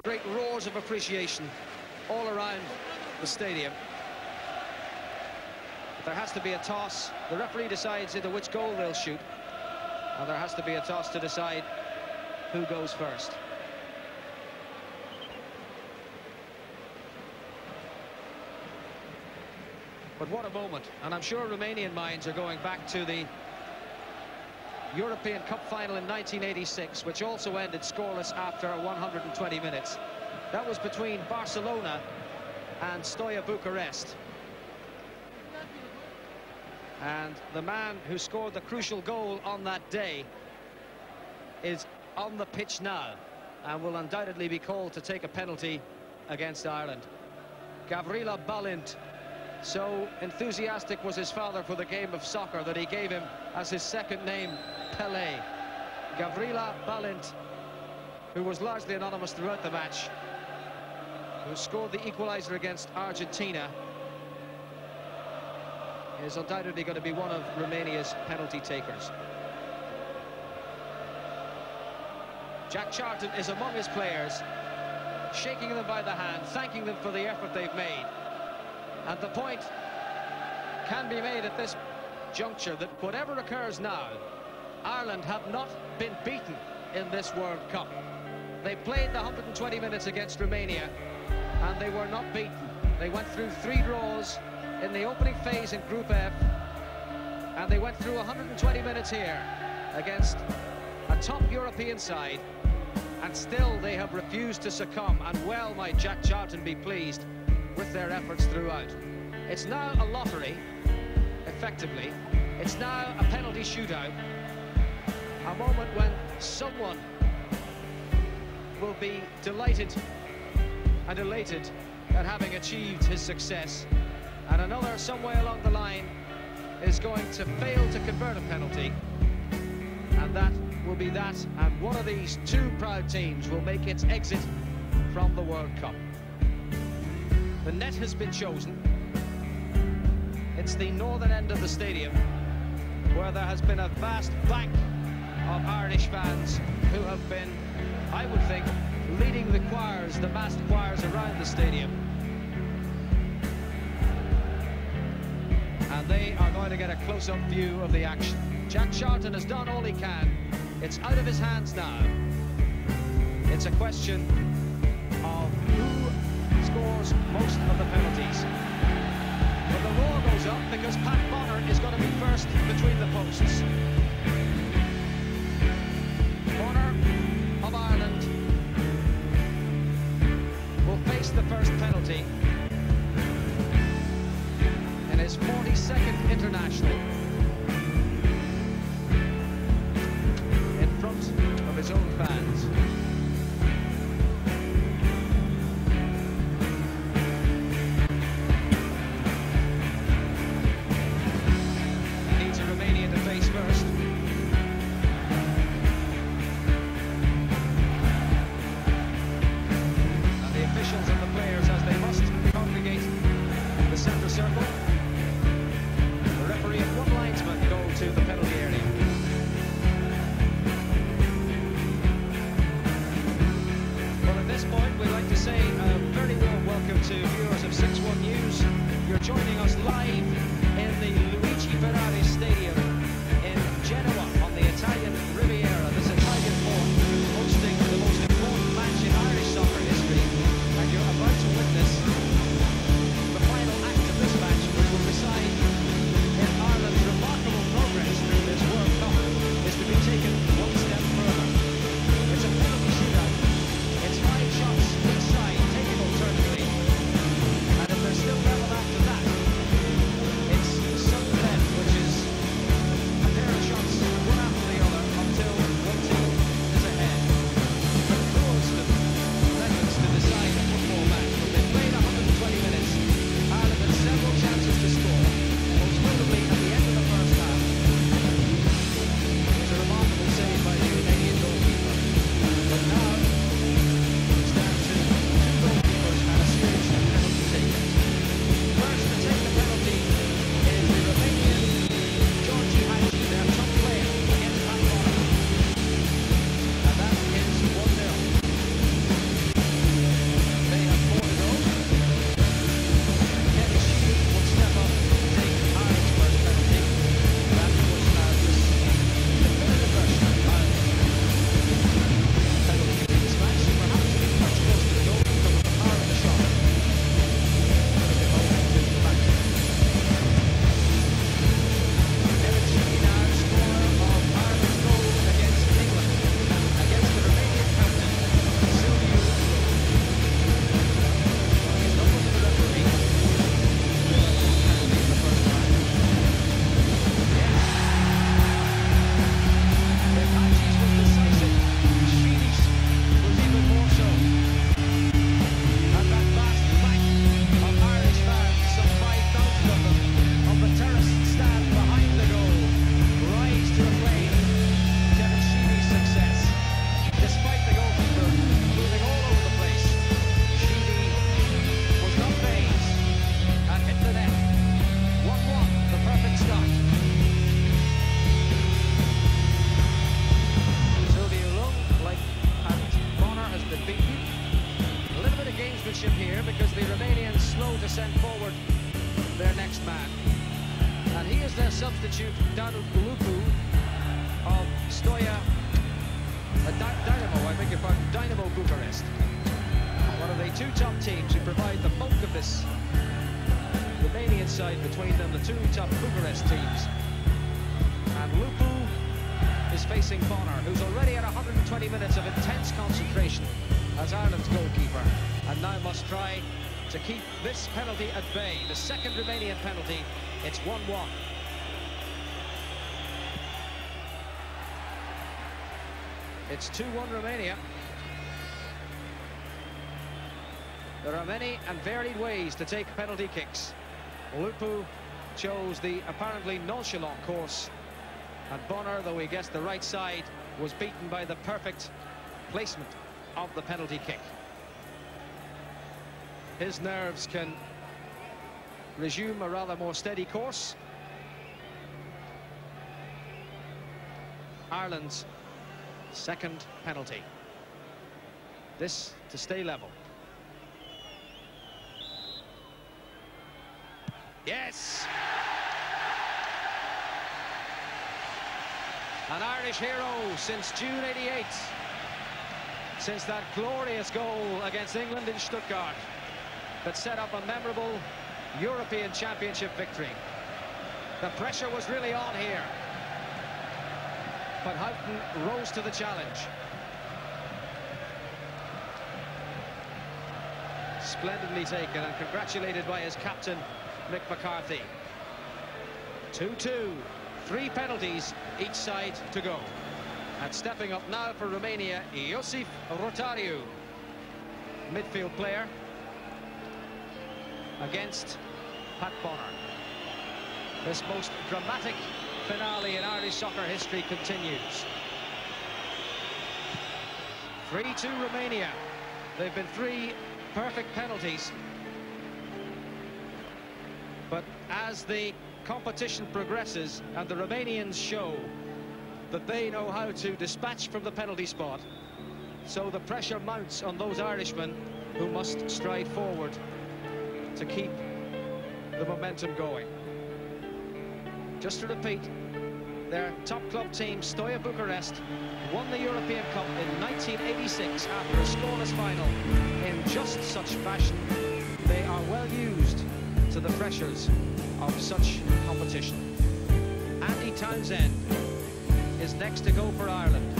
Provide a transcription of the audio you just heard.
Great roars of appreciation all around the stadium. But there has to be a toss. The referee decides into which goal they'll shoot, and there has to be a toss to decide who goes first. But what a moment, and I'm sure Romanian minds are going back to the European Cup final in 1986, which also ended scoreless after 120 minutes. That was between Barcelona and Steaua Bucharest. And the man who scored the crucial goal on that day is on the pitch now and will undoubtedly be called to take a penalty against Ireland. Gavrila Balint. So enthusiastic was his father for the game of soccer that he gave him as his second name, Pelé. Gavrila Balint, who was largely anonymous throughout the match, who scored the equaliser against Argentina, is undoubtedly going to be one of Romania's penalty takers. Jack Charlton is among his players, shaking them by the hand, thanking them for the effort they've made. And the point can be made at this juncture that whatever occurs now, Ireland have not been beaten in this World Cup. They played the 120 minutes against Romania, and they were not beaten. They went through 3 draws in the opening phase in Group F, and they went through 120 minutes here against a top European side, and still they have refused to succumb. And well might Jack Charlton be pleased with their efforts throughout. It's now a lottery, effectively. It's now a penalty shootout, a moment when someone will be delighted and elated at having achieved his success, and another somewhere along the line is going to fail to convert a penalty, and that will be that, and one of these 2 proud teams will make its exit from the World Cup. The net has been chosen. It's the northern end of the stadium, where there has been a vast bank of Irish fans who have been, I would think, leading the choirs, the massed choirs around the stadium. And they are going to get a close-up view of the action. Jack Charlton has done all he can. It's out of his hands now. It's a question of who scores most of the penalties. But the roar goes up because Pat Bonner is going to be first between the posts. Bonner of Ireland will face the first penalty in his 42nd international, in front of his own fans. championship here because the Romanians slow to send forward their next man. And he is their substitute, Danu Lupu of Dynamo Bucharest. One of the two top teams who provide the bulk of this Romanian side, between them the two top Bucharest teams. And Lupu is facing Bonner, who's already at 120 minutes of intense concentration as Ireland's goalkeeper, and now must try to keep this penalty at bay. The second Romanian penalty. It's 1-1. It's 2-1 Romania. There are many and varied ways to take penalty kicks. Lupu chose the apparently nonchalant course, and Bonner, though he guessed the right side, was beaten by the perfect placement of the penalty kick. His nerves can resume a rather more steady course. Ireland's second penalty. This to stay level. Yes! An Irish hero since June '88. Since that glorious goal against England in Stuttgart that set up a memorable European Championship victory. The pressure was really on here, but Houghton rose to the challenge. Splendidly taken and congratulated by his captain, Mick McCarthy. 2-2, 3 penalties each side to go. And stepping up now for Romania, Iosif Rotariu, midfield player, against Pat Bonner. This most dramatic finale in Irish soccer history continues. 3-2 Romania. They've been 3 perfect penalties. But as the competition progresses and the Romanians show that they know how to dispatch from the penalty spot, so the pressure mounts on those Irishmen who must stride forward to keep the momentum going. Just to repeat, their top club team, Steaua Bucharest, won the European Cup in 1986 after a scoreless final in just such fashion. They are well used to the pressures of such competition. Andy Townsend is next to go for Ireland.